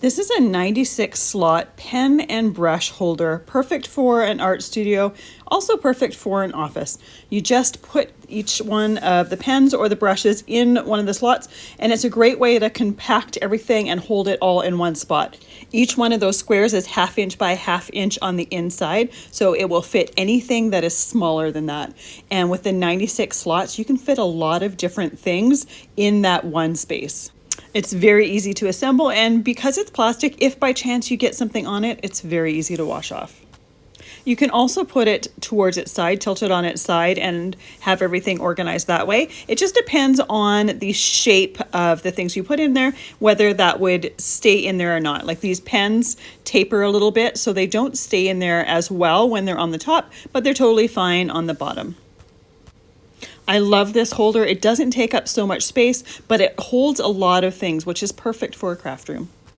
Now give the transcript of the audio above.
This is a 96 slot pen and brush holder, perfect for an art studio, also perfect for an office. You just put each one of the pens or the brushes in one of the slots, and it's a great way to compact everything and hold it all in one spot. Each one of those squares is 1/2 inch by 1/2 inch on the inside, so it will fit anything that is smaller than that. And with the 96 slots, you can fit a lot of different things in that one space. It's very easy to assemble, and because it's plastic, if by chance you get something on it, it's very easy to wash off. You can also put it towards its side, tilt it on its side, and have everything organized that way. It just depends on the shape of the things you put in there, whether that would stay in there or not. Like these pens taper a little bit, so they don't stay in there as well when they're on the top, but they're totally fine on the bottom. I love this holder. It doesn't take up so much space, but it holds a lot of things, which is perfect for a craft room.